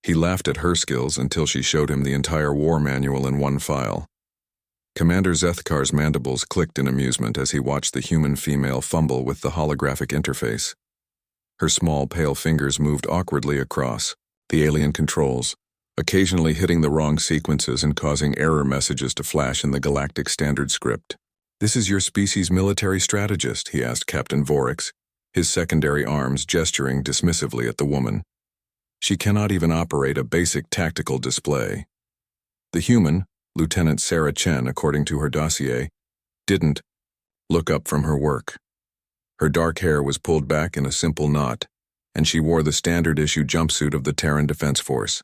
He laughed at her skills until she showed him the entire war manual in one file. Commander Zethkar's mandibles clicked in amusement as he watched the human female fumble with the holographic interface. Her small, pale fingers moved awkwardly across the alien controls, occasionally hitting the wrong sequences and causing error messages to flash in the Galactic Standard script. "This is your species' military strategist," he asked Captain Vorix, his secondary arms gesturing dismissively at the woman. "She cannot even operate a basic tactical display." The human, Lieutenant Sarah Chen, according to her dossier, didn't look up from her work. Her dark hair was pulled back in a simple knot, and she wore the standard-issue jumpsuit of the Terran Defense Force.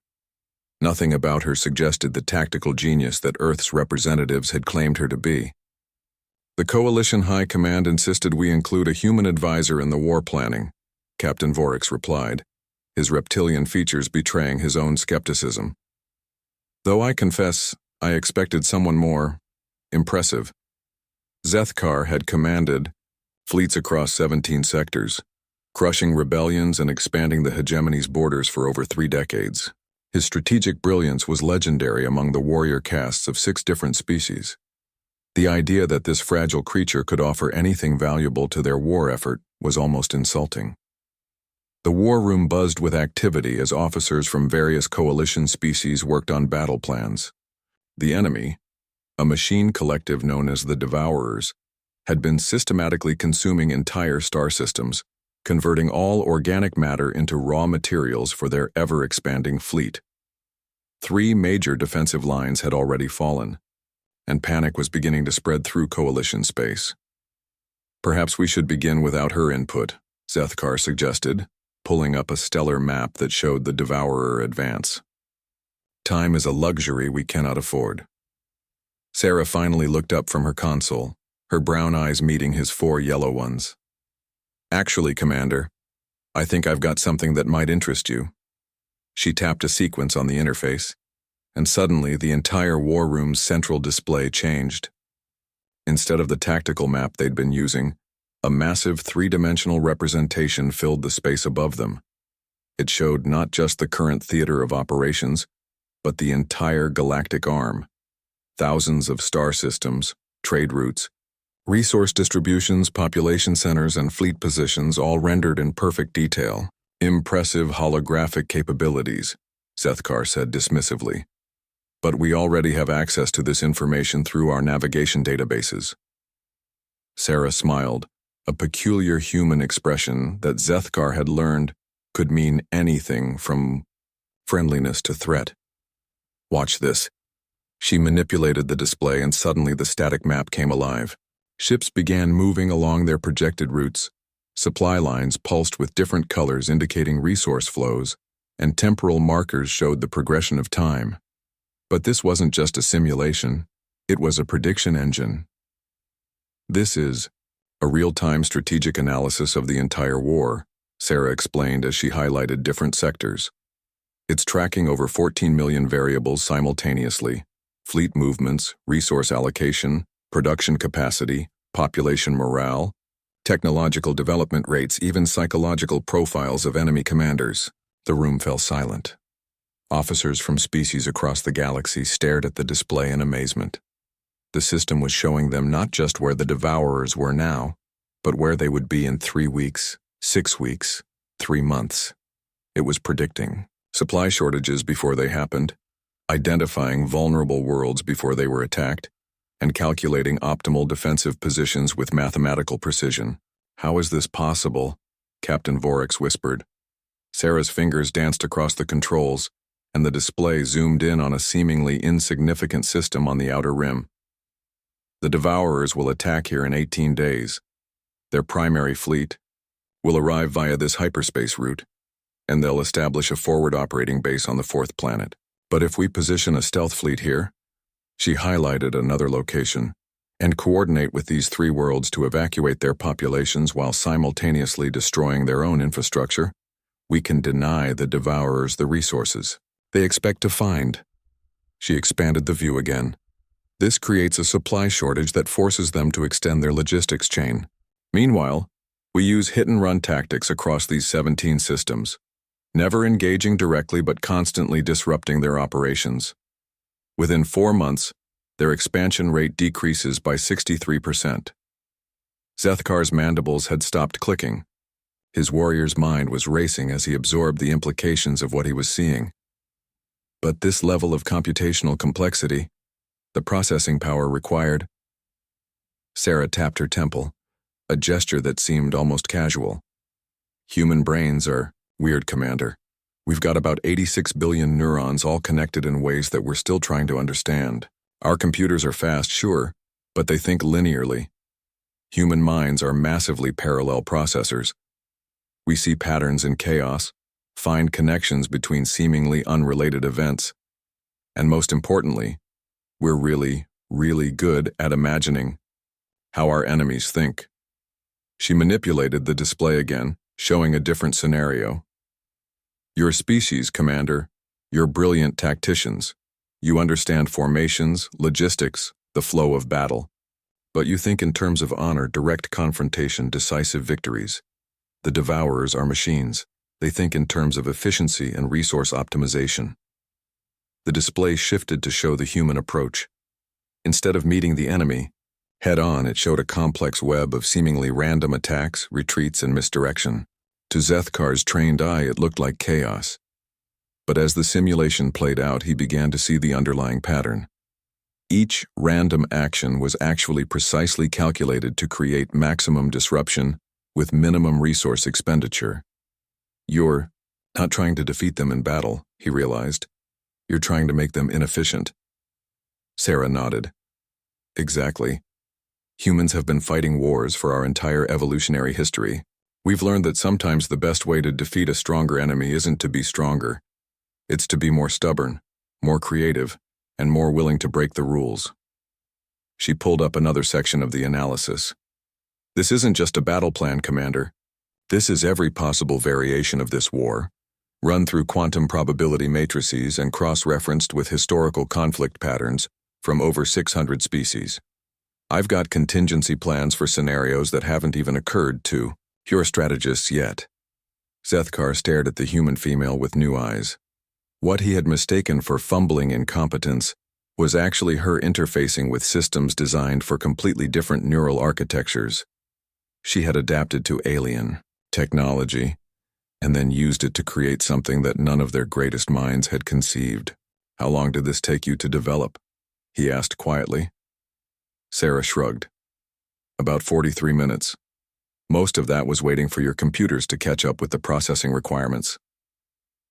Nothing about her suggested the tactical genius that Earth's representatives had claimed her to be. "The Coalition High Command insisted we include a human advisor in the war planning," Captain Vorix replied, his reptilian features betraying his own skepticism. "Though I confess I expected someone more impressive." Zethkar had commanded fleets across 17 sectors, crushing rebellions and expanding the hegemony's borders for over 3 decades. His strategic brilliance was legendary among the warrior castes of 6 different species. The idea that this fragile creature could offer anything valuable to their war effort was almost insulting. The war room buzzed with activity as officers from various coalition species worked on battle plans. The enemy, a machine collective known as the Devourers, had been systematically consuming entire star systems, converting all organic matter into raw materials for their ever-expanding fleet. 3 major defensive lines had already fallen, and panic was beginning to spread through coalition space. "Perhaps we should begin without her input," Zethkar suggested, pulling up a stellar map that showed the Devourer advance. "Time is a luxury we cannot afford." Sarah finally looked up from her console, her brown eyes meeting his 4 yellow ones. "Actually, Commander, I think I've got something that might interest you." She tapped a sequence on the interface, and suddenly the entire war room's central display changed. Instead of the tactical map they'd been using, a massive 3-dimensional representation filled the space above them. It showed not just the current theater of operations, but the entire galactic arm. Thousands of star systems, trade routes, resource distributions, population centers, and fleet positions all rendered in perfect detail. "Impressive holographic capabilities," Zethkar said dismissively. "But we already have access to this information through our navigation databases." Sarah smiled, a peculiar human expression that Zethkar had learned could mean anything from friendliness to threat. "Watch this." She manipulated the display, and suddenly the static map came alive. Ships began moving along their projected routes. Supply lines pulsed with different colors indicating resource flows, and temporal markers showed the progression of time. But this wasn't just a simulation, it was a prediction engine. "This is a real-time strategic analysis of the entire war," Sarah explained as she highlighted different sectors. "It's tracking over 14 million variables simultaneously: fleet movements, resource allocation, production capacity, population morale, technological development rates, even psychological profiles of enemy commanders." The room fell silent. Officers from species across the galaxy stared at the display in amazement. The system was showing them not just where the Devourers were now, but where they would be in 3 weeks, 6 weeks, 3 months. It was predicting supply shortages before they happened, identifying vulnerable worlds before they were attacked, and calculating optimal defensive positions with mathematical precision. "How is this possible?" Captain Vorix whispered. Sarah's fingers danced across the controls, and the display zoomed in on a seemingly insignificant system on the outer rim. "The Devourers will attack here in 18 days. Their primary fleet will arrive via this hyperspace route, and they'll establish a forward operating base on the 4th planet. But if we position a stealth fleet here," she highlighted another location, "and coordinate with these 3 worlds to evacuate their populations while simultaneously destroying their own infrastructure, we can deny the Devourers the resources they expect to find." She expanded the view again. "This creates a supply shortage that forces them to extend their logistics chain. Meanwhile, we use hit-and-run tactics across these 17 systems. never engaging directly but constantly disrupting their operations. Within 4 months, their expansion rate decreases by 63%. Zethkar's mandibles had stopped clicking. His warrior's mind was racing as he absorbed the implications of what he was seeing. But this level of computational complexity, the processing power required. Sarah tapped her temple, a gesture that seemed almost casual. Human brains are weird, Commander. We've got about 86 billion neurons all connected in ways that we're still trying to understand. Our computers are fast, sure, but they think linearly. Human minds are massively parallel processors. We see patterns in chaos, find connections between seemingly unrelated events, and most importantly, we're really, really good at imagining how our enemies think. She manipulated the display again, showing a different scenario. Your species, Commander, you're brilliant tacticians. You understand formations, logistics, the flow of battle. But you think in terms of honor, direct confrontation, decisive victories. The Devourers are machines. They think in terms of efficiency and resource optimization. The display shifted to show the human approach. Instead of meeting the enemy head-on, it showed a complex web of seemingly random attacks, retreats, and misdirection. To Zethkar's trained eye, it looked like chaos. But as the simulation played out, he began to see the underlying pattern. Each random action was actually precisely calculated to create maximum disruption with minimum resource expenditure. You're not trying to defeat them in battle, he realized. You're trying to make them inefficient. Sarah nodded. Exactly. Humans have been fighting wars for our entire evolutionary history. We've learned that sometimes the best way to defeat a stronger enemy isn't to be stronger. It's to be more stubborn, more creative, and more willing to break the rules. She pulled up another section of the analysis. This isn't just a battle plan, Commander. This is every possible variation of this war, run through quantum probability matrices and cross-referenced with historical conflict patterns from over 600 species. I've got contingency plans for scenarios that haven't even occurred to pure strategists yet. Zethkar stared at the human female with new eyes. What he had mistaken for fumbling incompetence was actually her interfacing with systems designed for completely different neural architectures. She had adapted to alien technology and then used it to create something that none of their greatest minds had conceived. How long did this take you to develop? He asked quietly. Sarah shrugged. About 43 minutes. Most of that was waiting for your computers to catch up with the processing requirements.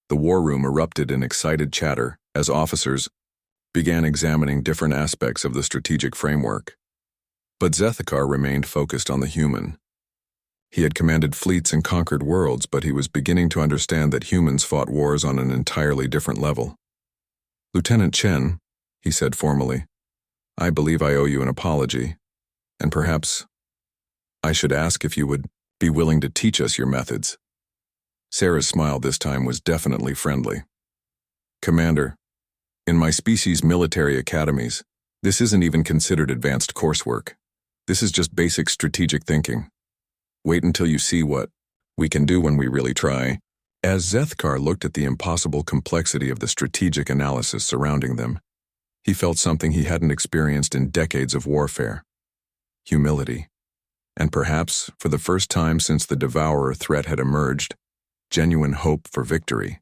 The war room erupted in excited chatter as officers began examining different aspects of the strategic framework. But Zethkar remained focused on the human. He had commanded fleets and conquered worlds, but he was beginning to understand that humans fought wars on an entirely different level. Lieutenant Chen, he said formally, I believe I owe you an apology, and perhaps I should ask if you would be willing to teach us your methods. Sarah's smile this time was definitely friendly. Commander, in my species' military academies, this isn't even considered advanced coursework. This is just basic strategic thinking. Wait until you see what we can do when we really try. As Zethkar looked at the impossible complexity of the strategic analysis surrounding them, he felt something he hadn't experienced in decades of warfare. Humility. And perhaps, for the first time since the Devourer threat had emerged, genuine hope for victory.